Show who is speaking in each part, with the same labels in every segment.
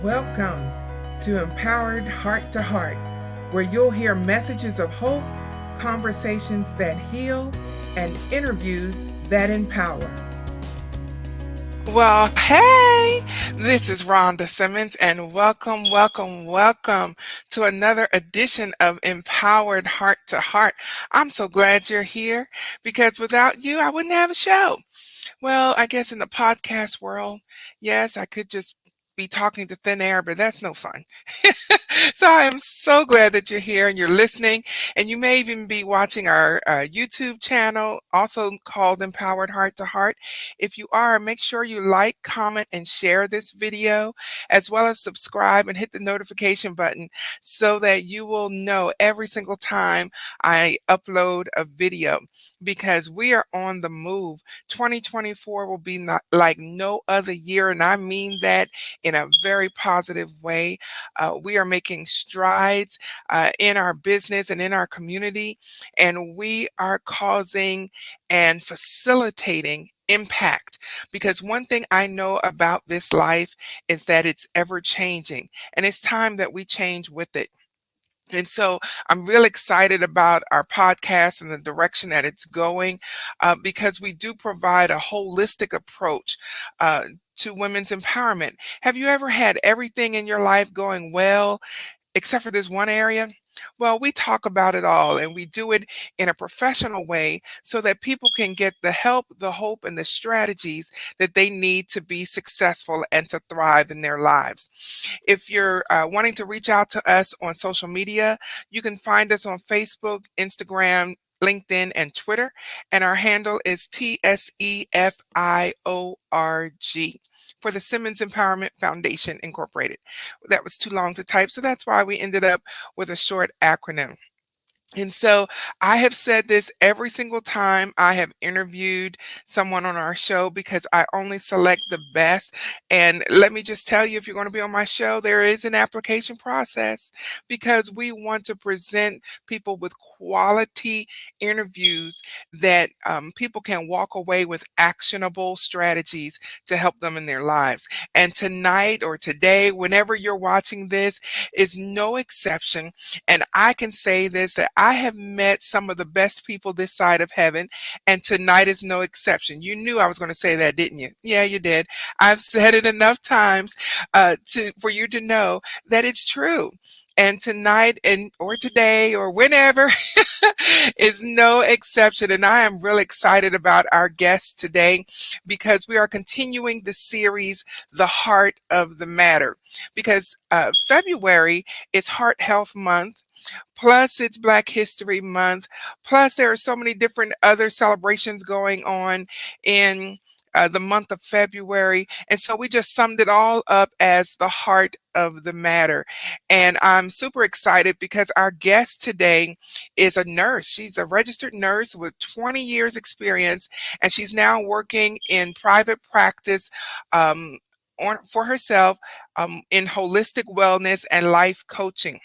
Speaker 1: Welcome to Empowered Heart to Heart, where you'll hear messages of hope, conversations that heal, and interviews that empower.
Speaker 2: Well, hey, this is Rhonda Simmons, and welcome to another edition of Empowered Heart to Heart. I'm so glad you're here because without you, I wouldn't have a show. Well, I guess in the podcast world, yes, I could just be talking to thin air, but that's no fun. So I am so glad that you're here and you're listening, and you may even be watching our YouTube channel, also called Empowered Heart to Heart. If you are, make sure you like, comment, and share this video, as well as subscribe and hit the notification button so that you will know every single time I upload a video, because we are on the move. 2024 will be not like no other year, and I mean that in a very positive way. We are making strides in our business and in our community, and we are causing and facilitating impact, because one thing I know about this life is that it's ever changing, and it's time that we change with it. And so I'm real excited about our podcast and the direction that it's going, because we do provide a holistic approach to women's empowerment. Have you ever had everything in your life going well, except for this one area? Well, we talk about it all, and we do it in a professional way so that people can get the help, the hope, and the strategies that they need to be successful and to thrive in their lives. If you're wanting to reach out to us on social media, you can find us on Facebook, Instagram, LinkedIn, and Twitter. And our handle is TSEFIORG, for the Simmons Empowerment Foundation Incorporated. That was too long to type, so that's why we ended up with a short acronym. And so I have said this every single time I have interviewed someone on our show, because I only select the best. And let me just tell you, if you're going to be on my show, there is an application process, because we want to present people with quality interviews that people can walk away with actionable strategies to help them in their lives. And tonight or today, whenever you're watching this, is no exception. And I can say this, that I have met some of the best people this side of heaven, and tonight is no exception. You knew I was going to say that, didn't you? Yeah, you did. I've said it enough times to for you to know that it's true. And tonight and or today or whenever is no exception. And I am really excited about our guest today, because we are continuing the series, The Heart of the Matter, because February is Heart Health Month. Plus, it's Black History Month. Plus, there are so many different other celebrations going on in the month of February. And so we just summed it all up as the heart of the matter. And I'm super excited because our guest today is a nurse. She's a registered nurse with 20 years experience, and she's now working in private practice for herself in holistic wellness and life coaching.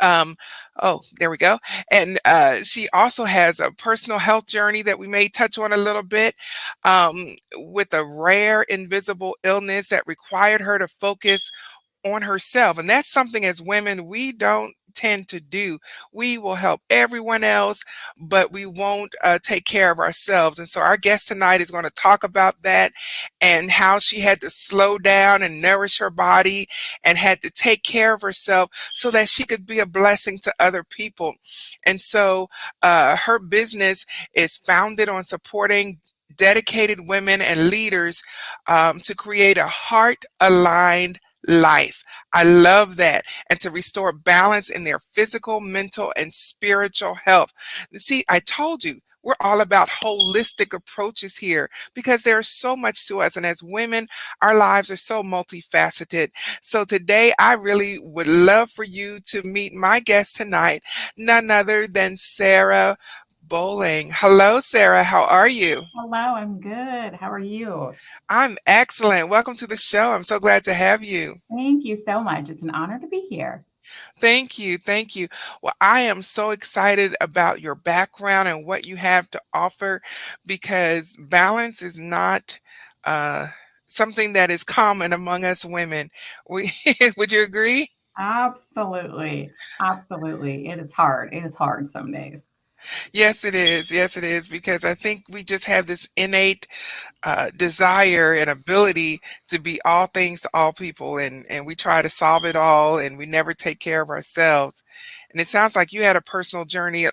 Speaker 2: Um, oh, there we go. And she also has a personal health journey that we may touch on a little bit, with a rare invisible illness that required her to focus on herself. And that's something as women we don't tend to do. We will help everyone else, but we won't take care of ourselves. And so our guest tonight is going to talk about that, and how she had to slow down and nourish her body and had to take care of herself so that she could be a blessing to other people. And so her business is founded on supporting dedicated women and leaders to create a heart aligned life. I love that. And to restore balance in their physical, mental, and spiritual health. See, I told you, we're all about holistic approaches here, because there's so much to us. And as women, our lives are so multifaceted. So today, I really would love for you to meet my guest tonight, none other than Sara Bohling. Hello, Sara. How are you?
Speaker 3: Hello, I'm good. How are you?
Speaker 2: I'm excellent. Welcome to the show. I'm so glad to have you.
Speaker 3: Thank you so much. It's an honor to be here.
Speaker 2: Thank you. Thank you. Well, I am so excited about your background and what you have to offer, because balance is not something that is common among us women. We would you agree?
Speaker 3: Absolutely. Absolutely. It is hard. It is hard some days.
Speaker 2: Yes, it is. Yes, it is. Because I think we just have this innate desire and ability to be all things to all people, and we try to solve it all, and we never take care of ourselves. And it sounds like you had a personal journey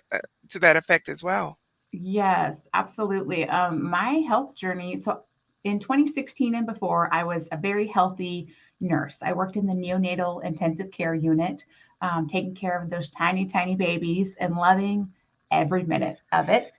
Speaker 2: to that effect as well.
Speaker 3: Yes, absolutely. My health journey. So in 2016 and before, I was a very healthy nurse. I worked in the neonatal intensive care unit, taking care of those tiny, tiny babies and loving every minute of it.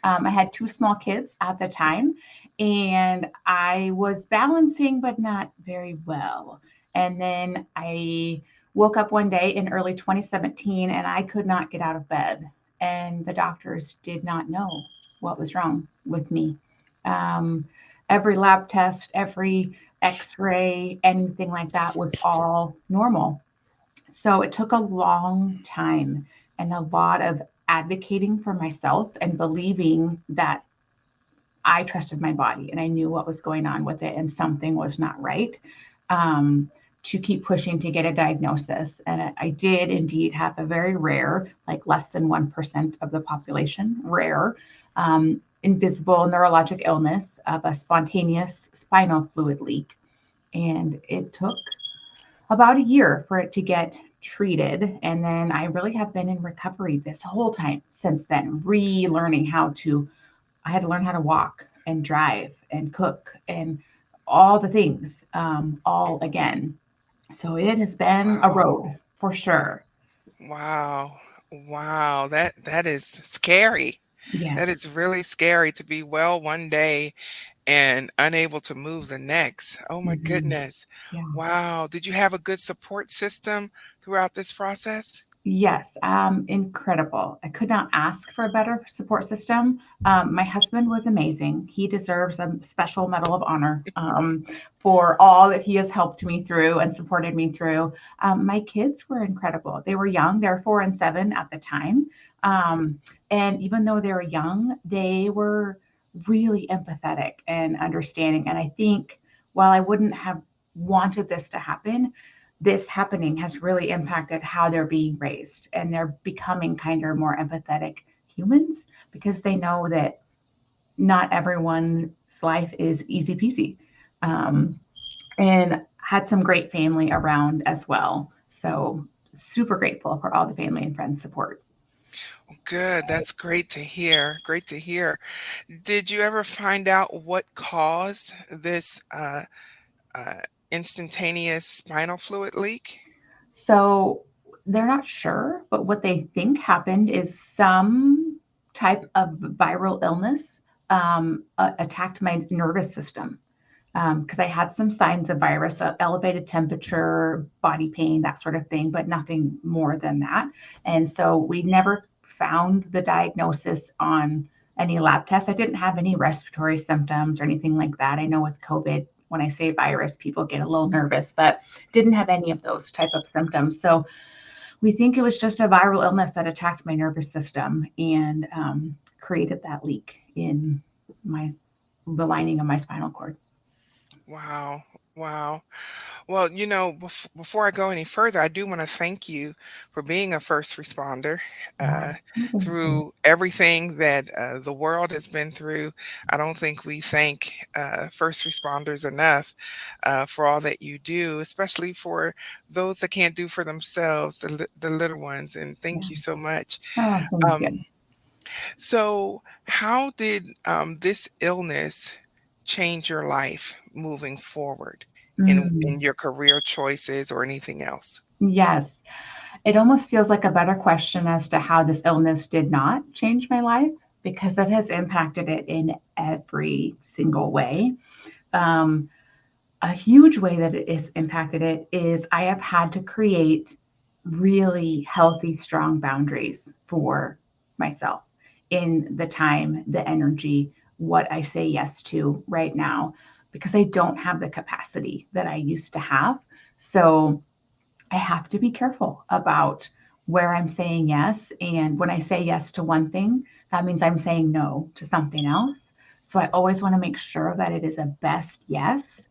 Speaker 3: I had two small kids at the time, and I was balancing, but not very well. And then I woke up one day in early 2017 and I could not get out of bed. And the doctors did not know what was wrong with me. Um, every lab test, every x ray, anything like that was all normal. So it took a long time and a lot of advocating for myself and believing that I trusted my body and I knew what was going on with it and something was not right. To keep pushing to get a diagnosis. And I did indeed have a very rare, like less than 1% of the population, rare, invisible neurologic illness of a spontaneous spinal fluid leak. And it took about a year for it to get treated. And then I really have been in recovery this whole time since then, relearning how to I had to learn how to walk and drive and cook and all the things all again. So it has been a
Speaker 2: Wow.
Speaker 3: road for sure.
Speaker 2: Wow. Wow. That is scary. That
Speaker 3: Yes.
Speaker 2: is really scary to be well one day and unable to move the next. Oh my
Speaker 3: Mhm.
Speaker 2: goodness.
Speaker 3: Yeah.
Speaker 2: Wow. Did you have a good support system throughout this process?
Speaker 3: Yes, incredible. I could not ask for a better support system. My husband was amazing. He deserves a special Medal of Honor for all that he has helped me through and supported me through. My kids were incredible. They were young, they're 4 and 7 at the time. Um, and even though they were young, they were really empathetic and understanding. And I think while I wouldn't have wanted this to happen, this happening has really impacted how they're being raised and they're becoming kinder, more empathetic humans because they know that not everyone's life is easy peasy. Um, and had some great family around as well. So super grateful for all the family and friends support.
Speaker 2: Good. That's great to hear. Great to hear. Did you ever find out what caused this uh, instantaneous spinal fluid leak?
Speaker 3: So they're not sure, but what they think happened is some type of viral illness attacked my nervous system because I had some signs of virus, elevated temperature, body pain, that sort of thing, but nothing more than that. And so we never found the diagnosis on any lab tests. I didn't have any respiratory symptoms or anything like that. I know with COVID, when I say virus, people get a little nervous, but didn't have any of those type of symptoms. So we think it was just a viral illness that attacked my nervous system and created that leak in my the lining of my spinal cord.
Speaker 2: Wow. Wow. Well, before I go any further, I do want to thank you for being a first responder
Speaker 3: Yeah.
Speaker 2: uh,
Speaker 3: Oh, thank you.
Speaker 2: through everything that the world has been through. I don't think we thank first responders enough for all that you do, especially for those that can't do for themselves, the little ones. And thank
Speaker 3: Yeah.
Speaker 2: you so much.
Speaker 3: Oh, thank you.
Speaker 2: Um, so, how did this illness change your life moving forward in
Speaker 3: Mm,
Speaker 2: your career choices or anything else?
Speaker 3: yes. It almost feels like a better question as to how this illness did not change my life because it has impacted it in every single way. Um, a huge way that it has impacted it is I have had to create really healthy, strong boundaries for myself in the time, the energy, what I say yes to right now, because I don't have the capacity that I used to have. So I have to be careful about where I'm saying yes. And when I say yes to one thing, that means I'm saying no to something else. So I always want to make sure that it is a best yes.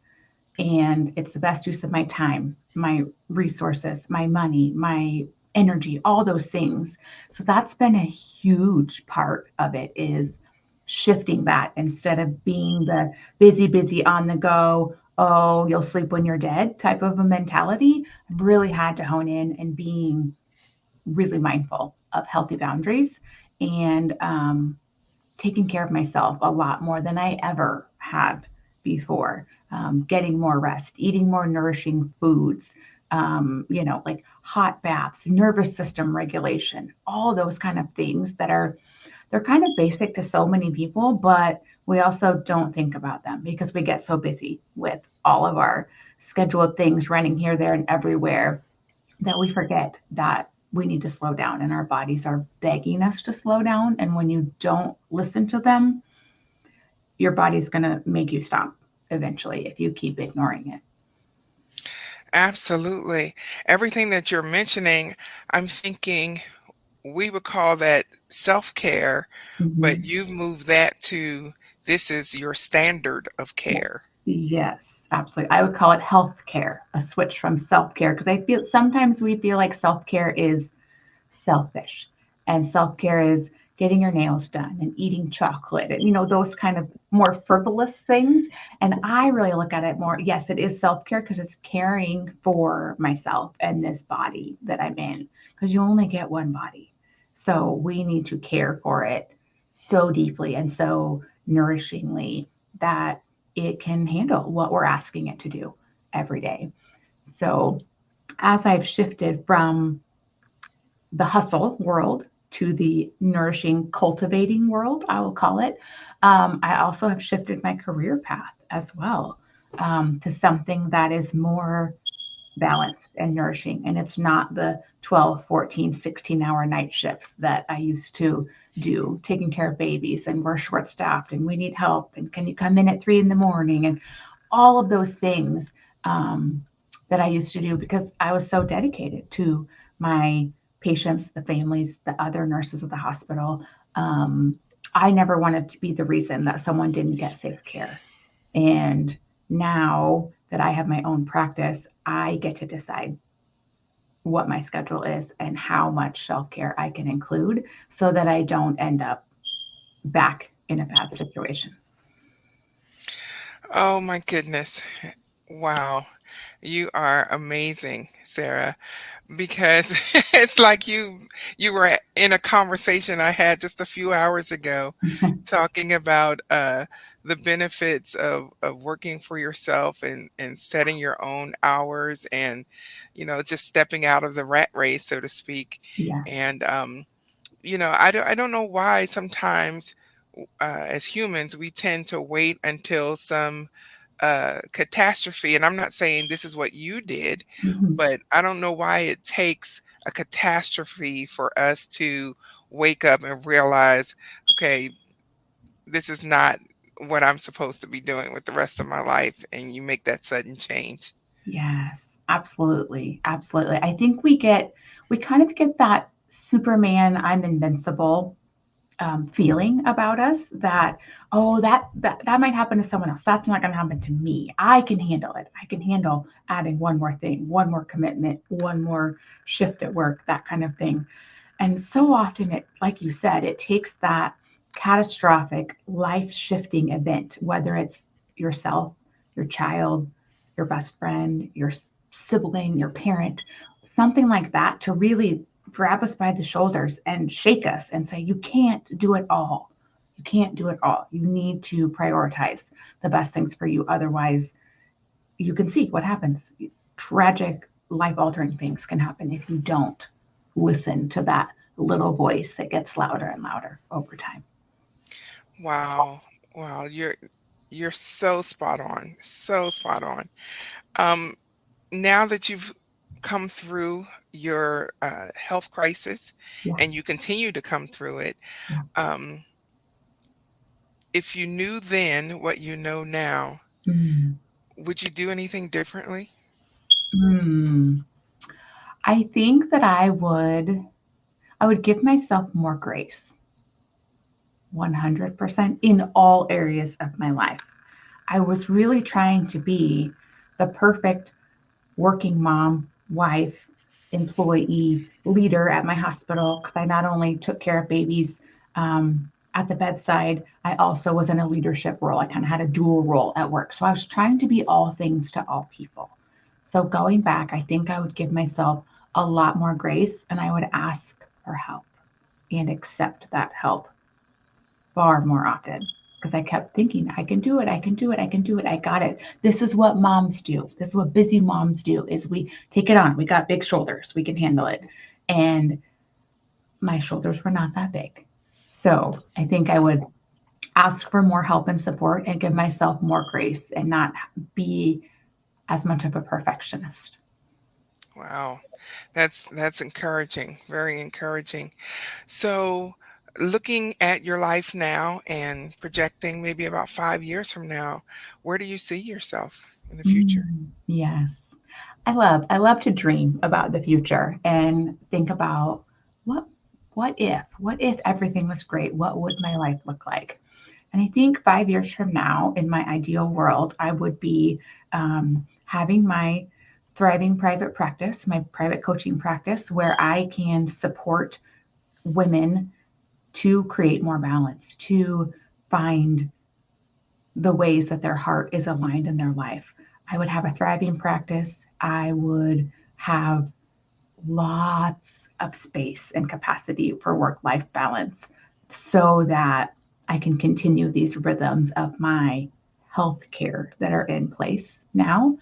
Speaker 3: and it's the best use of my time, my resources, my money, my energy, all those things. So that's been a huge part of it, is shifting that instead of being the busy, busy on the go, oh, you'll sleep when you're dead type of a mentality. I've really had to hone in and being really mindful of healthy boundaries and taking care of myself a lot more than I ever had before. Getting more rest, eating more nourishing foods, like hot baths, nervous system regulation, all those kind of things that are, they're kind of basic to so many people, but we also don't think about them because we get so busy with all of our scheduled things running here, there, and everywhere that we forget that we need to slow down, and our bodies are begging us to slow down. And when you don't listen to them, your body's going to make you stop eventually if you keep ignoring it.
Speaker 2: Absolutely. Everything that you're mentioning, I'm thinking we would call that self-care, but
Speaker 3: Mhm.
Speaker 2: you've moved that to this is your standard of care.
Speaker 3: Yes, absolutely. I would call it health care, a switch from self care, because I feel sometimes we feel like self care is selfish. And self care is getting your nails done and eating chocolate and, those kind of more frivolous things. And I really look at it more, yes, it is self care because it's caring for myself and this body that I'm in, because you only get one body. So we need to care for it so deeply and so nourishingly that it can handle what we're asking it to do every day. So as I've shifted from the hustle world to the nourishing, cultivating world, I will call it. I also have shifted my career path as well, to something that is more balanced and nourishing. And it's not the 12, 14, 16-hour night shifts that I used to do, taking care of babies, and we're short staffed and we need help. And can you come in at 3 in the morning? And all of those things that I used to do because I was so dedicated to my patients, the families, the other nurses of the hospital. Um, I never wanted to be the reason that someone didn't get safe care. And now that I have my own practice, I get to decide what my schedule is and how much self care I can include so that I don't end up back in a bad situation.
Speaker 2: Oh my goodness. Wow. You are amazing, Sarah, because it's like you were in a conversation I had just a few hours ago talking about the benefits of working for yourself and setting your own hours and just stepping out of the rat race, so to speak.
Speaker 3: Yes.
Speaker 2: And I don't know why sometimes as humans we tend to wait until some catastrophe. And I'm not saying this is what you did,
Speaker 3: Mhm.
Speaker 2: but I don't know why it takes a catastrophe for us to wake up and realize, okay, this is not what I'm supposed to be doing with the rest of my life. And you make that sudden change.
Speaker 3: Yes, absolutely. Absolutely. I think we kind of get that Superman, I'm invincible feeling about us that, oh, that might happen to someone else. That's not going to happen to me. I can handle it. I can handle adding one more thing, one more commitment, one more shift at work, that kind of thing. And so often it, like you said, it takes that catastrophic life shifting event, whether it's yourself, your child, your best friend, your sibling, your parent, something like that, to really grab us by the shoulders and shake us and say, you can't do it all. You can't do it all. You need to prioritize the best things for you. Otherwise, you can see what happens. Tragic, life altering things can happen if you don't listen to that little voice that gets louder and louder over time.
Speaker 2: Wow. Wow. You're so spot on. So spot on. Um, Now that you've come through your health crisis
Speaker 3: Yeah.
Speaker 2: and you continue to come through it,
Speaker 3: Yeah.
Speaker 2: um, if you knew then what you know now,
Speaker 3: Mm.
Speaker 2: would you do anything differently?
Speaker 3: Mm. I think that I would give myself more grace, 100% in all areas of my life. I was really trying to be the perfect working mom, wife, employee, leader at my hospital because I not only took care of babies at the bedside, I also was in a leadership role. I kind of had a dual role at work. So I was trying to be all things to all people. So going back, I think I would give myself a lot more grace and I would ask for help and accept that help far more often because I kept thinking, I can do it, I can do it, I can do it, I got it. This is what moms do. This is what busy moms do is we take it on. We got big shoulders. We can handle it. And my shoulders were not that big. So I think I would ask for more help and support and give myself more grace and not be as much of a perfectionist.
Speaker 2: Wow. That's encouraging, very encouraging. So, looking at your life now and projecting maybe about 5 years from now, where do you see yourself in the future?
Speaker 3: Yes. I love to dream about the future and think about what what if everything was great? What would my life look like? And I think 5 years from now, in my ideal world, I would be having my thriving private practice, my private coaching practice, where I can support women to create more balance, to find the ways that their heart is aligned in their life. I would have a thriving practice. I would have lots of space and capacity for work life balance so that I can continue these rhythms of my healthcare that are in place now.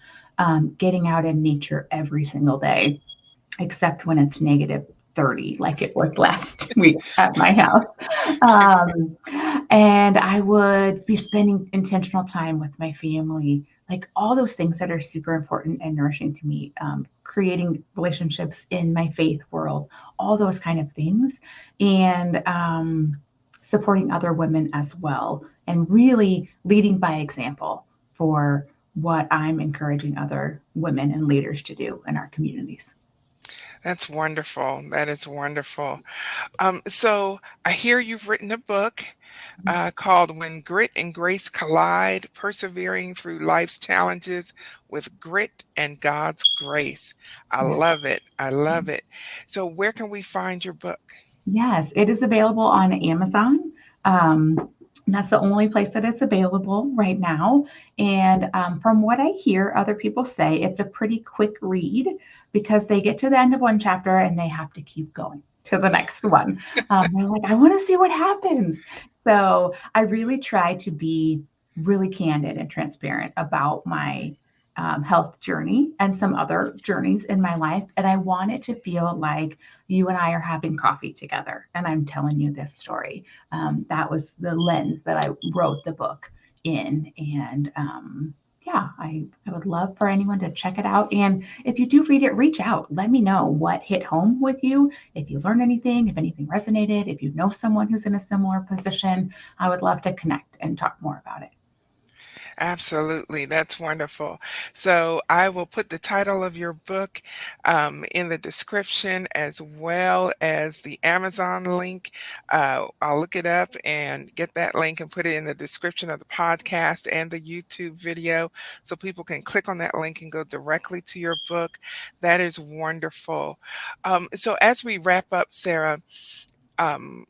Speaker 3: Getting out in nature every single day, except when it's negative 30, like it was last week at my house. Um, and I would be spending intentional time with my family, like all those things that are super important and nourishing to me, creating relationships in my faith world, all those kind of things, and supporting other women as well, and really leading by example for what I'm encouraging other women and leaders to do in our communities.
Speaker 2: That's wonderful. That is wonderful. So I hear you've written a book called When Grit and Grace Collide, Persevering Through Life's Challenges with Grit and God's Grace. I
Speaker 3: Yeah.
Speaker 2: love it. I love it. So where can we find your book?
Speaker 3: Yes, it is available on Amazon. Um, that's the only place that it's available right now. And from what I hear other people say, it's a pretty quick read because they get to the end of one chapter and they have to keep going to the next one. They're like, I want to see what happens. So I really try to be really candid and transparent about my health journey and some other journeys in my life. And I want it to feel like you and I are having coffee together and I'm telling you this story. That was the lens that I wrote the book in. And yeah, I would love for anyone to check it out. And if you do read it, reach out. Let me know what hit home with you. If you learned anything, if anything resonated, if you know someone who's in a similar position, I would love to connect and talk more about it.
Speaker 2: Absolutely. That's wonderful. So I will put the title of your book in the description as well as the Amazon link. I'll look it up and get that link and put it in the description of the podcast and the YouTube video so people can click on that link and go directly to your book. That is wonderful. So as we wrap up, Sarah, um,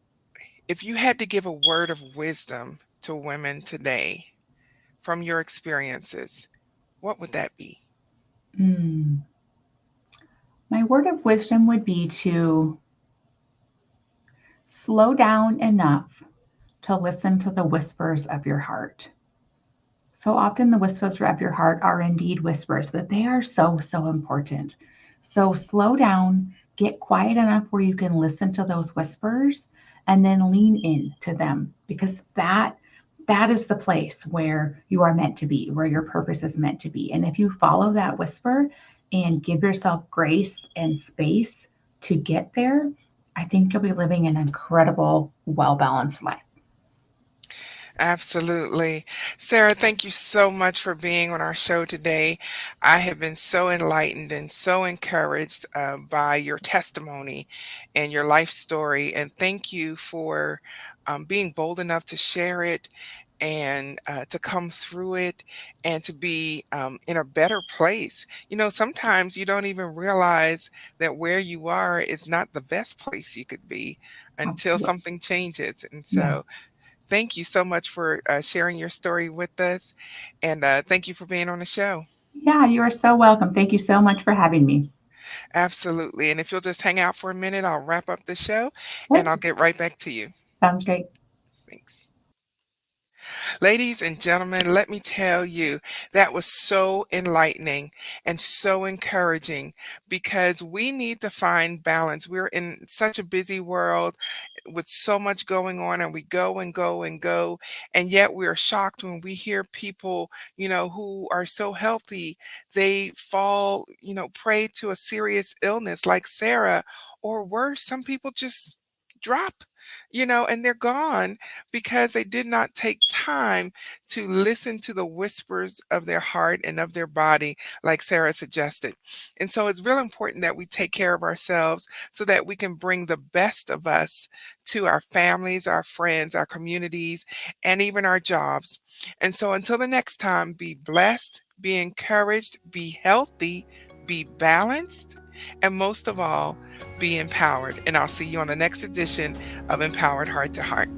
Speaker 2: if you had to give a word of wisdom to women today, from your experiences, what would that be?
Speaker 3: Mm. My word of wisdom would be to slow down enough to listen to the whispers of your heart. So often the whispers of your heart are indeed whispers, but they are so, so important. So slow down, get quiet enough where you can listen to those whispers and then lean in to them because that is the place where you are meant to be, where your purpose is meant to be. And if you follow that whisper and give yourself grace and space to get there, I think you'll be living an incredible, well balanced life.
Speaker 2: Absolutely. Sarah, thank you so much for being on our show today. I have been so enlightened and so encouraged by your testimony and your life story. And thank you for being bold enough to share it and to come through it and to be in a better place. Sometimes you don't even realize that where you are is not the best place you could be until
Speaker 3: Absolutely.
Speaker 2: something changes. And
Speaker 3: Yeah.
Speaker 2: so, thank you so much for sharing your story with us. And thank you for being on the show.
Speaker 3: Yeah, you are so welcome. Thank you so much for having me.
Speaker 2: Absolutely. And if you'll just hang out for a minute, I'll wrap up the show
Speaker 3: Sure.
Speaker 2: and I'll get right back to you.
Speaker 3: Sounds great.
Speaker 2: Thanks. Ladies and gentlemen, let me tell you, that was so enlightening and so encouraging because we need to find balance. We're in such a busy world with so much going on, and we go and go and go. And yet we're shocked when we hear people, who are so healthy, they fall, prey to a serious illness like Sarah, or worse, some people just drop, and they're gone because they did not take time to listen to the whispers of their heart and of their body, like Sarah suggested. And so it's real important that we take care of ourselves so that we can bring the best of us to our families, our friends, our communities, and even our jobs. And so until the next time, be blessed, be encouraged, be healthy, be balanced, and most of all, be empowered. And I'll see you on the next edition of Empowered Heart to Heart.